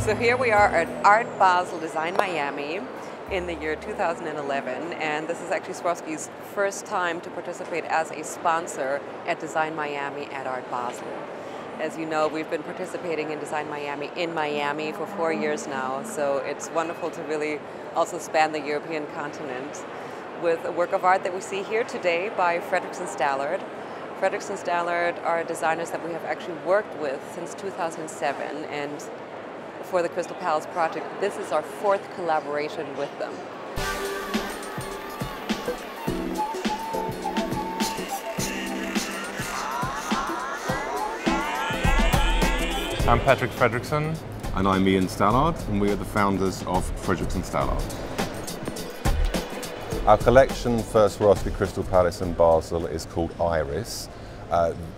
So here we are at Art Basel Design Miami in the year 2011, and this is actually Swarovski's first time to participate as a sponsor at Design Miami at Art Basel. As you know, we've been participating in Design Miami in Miami for 4 years now, so it's wonderful to really also span the European continent with a work of art that we see here today by Frederiksen Stallard. Frederiksen Stallard are designers that we have actually worked with since 2007, and for the Crystal Palace project, this is our 4th collaboration with them. I'm Patrick Frederiksen. And I'm Ian Stallard, and we are the founders of Frederiksen Stallard. Our collection for Swarovski Crystal Palace in Basel is called Iris.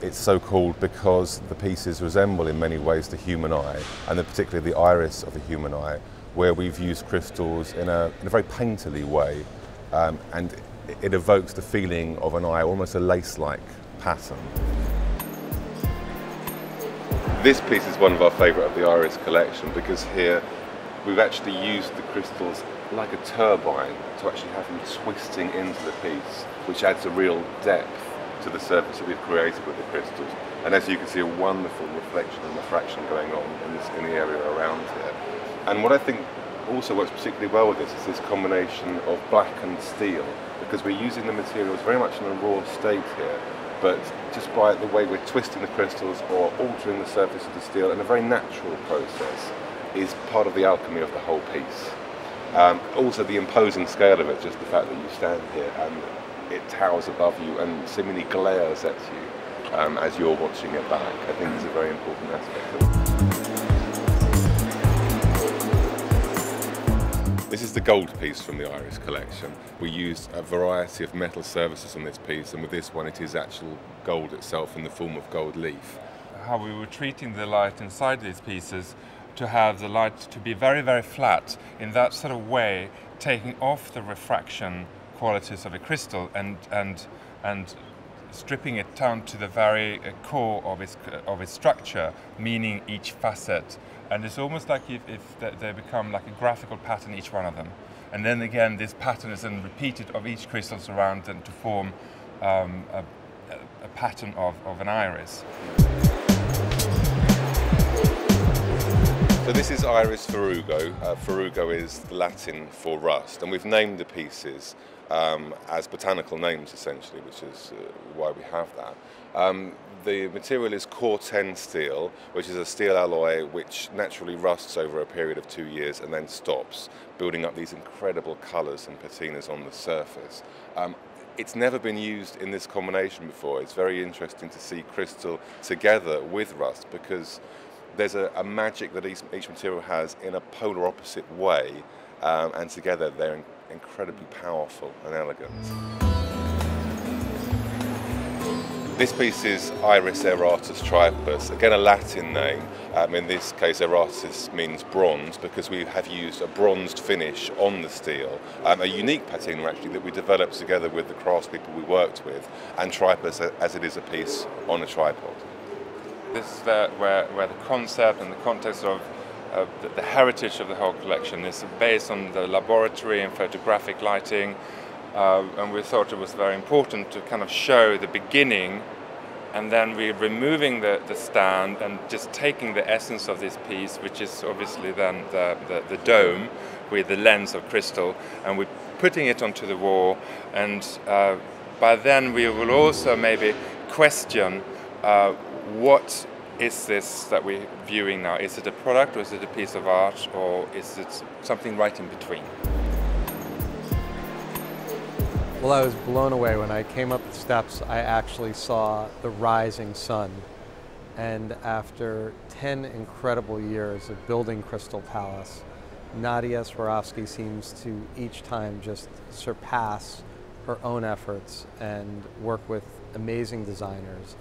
It's so called because the pieces resemble in many ways the human eye, and particularly the iris of the human eye, where we've used crystals in a very painterly way, and it evokes the feeling of an eye, almost a lace-like pattern. This piece is one of our favourite of the Iris collection because here we've actually used the crystals like a turbine to actually have them twisting into the piece, which adds a real depth to the surface that we've created with the crystals. And as you can see, a wonderful reflection and refraction going on in the area around here. And what I think also works particularly well with this is this combination of black and steel, because we're using the materials very much in a raw state here, but just by the way we're twisting the crystals or altering the surface of the steel in a very natural process is part of the alchemy of the whole piece. Also the imposing scale of it, just the fact that you stand here and it towers above you and seemingly glares at you as you're watching it back, I think is a very important aspect of it. This is the gold piece from the Iris collection. We used a variety of metal surfaces on this piece, and with this one it is actual gold itself in the form of gold leaf. How we were treating the light inside these pieces to have the light to be very, very flat in that sort of way, taking off the refraction qualities of a crystal and stripping it down to the very core of its structure, meaning each facet. And it's almost like if they become like a graphical pattern, each one of them. And then again, this pattern is then repeated of each crystals around them to form a pattern of an iris. So this is Iris Ferrugo. Ferrugo is the Latin for rust, and we've named the pieces as botanical names essentially, which is why we have that. The material is Core 10 steel, which is a steel alloy which naturally rusts over a period of 2 years and then stops, building up these incredible colours and patinas on the surface. It's never been used in this combination before. It's very interesting to see crystal together with rust because there's a magic that each material has in a polar opposite way, and together they're incredibly powerful and elegant. This piece is Iris Aeratus Tripus, again a Latin name. In this case Aeratus means bronze because we have used a bronzed finish on the steel, a unique patina actually that we developed together with the craftspeople we worked with, and Tripus as it is a piece on a tripod. This is where the concept and the context of the heritage of the whole collection is based on the laboratory and photographic lighting, and we thought it was very important to kind of show the beginning, and then we're removing the stand and just taking the essence of this piece, which is obviously then the dome with the lens of crystal, and we're putting it onto the wall, and by then we will also maybe question what is this that we're viewing now? Is it a product, or is it a piece of art, or is it something right in between? Well, I was blown away. When I came up the steps, I actually saw the rising sun. And after 10 incredible years of building Crystal Palace, Nadia Swarovski seems to each time just surpass her own efforts and work with amazing designers.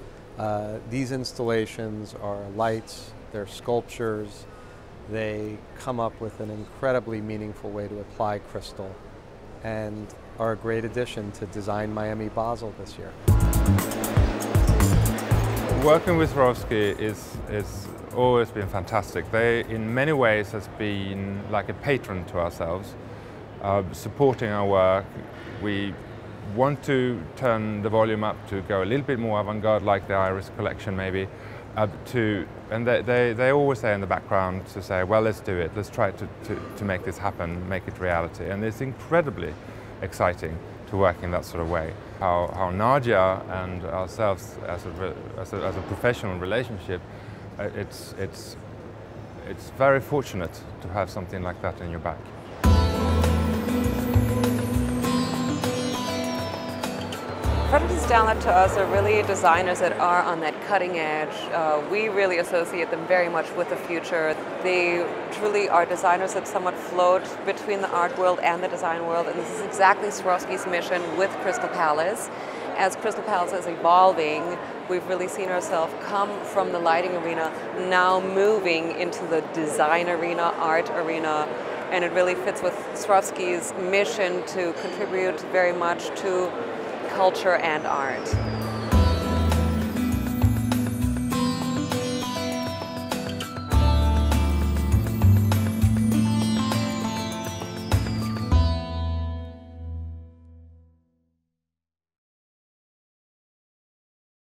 These installations are lights, they're sculptures, they come up with an incredibly meaningful way to apply crystal, and are a great addition to Design Miami Basel this year. Working with Swarovski is always been fantastic. They, in many ways, has been like a patron to ourselves, supporting our work. We want to turn the volume up to go a little bit more avant-garde, like the Iris collection maybe, and they always say in the background to say, well, let's do it, let's try to make this happen, make it reality. And it's incredibly exciting to work in that sort of way. How Nadia and ourselves as a professional relationship, it's very fortunate to have something like that in your back. Predators down to us are really designers that are on that cutting edge. We really associate them very much with the future. They truly are designers that somewhat float between the art world and the design world, and this is exactly Swarovski's mission with Crystal Palace. As Crystal Palace is evolving, we've really seen ourselves come from the lighting arena, now moving into the design arena, art arena, and it really fits with Swarovski's mission to contribute very much to culture and art.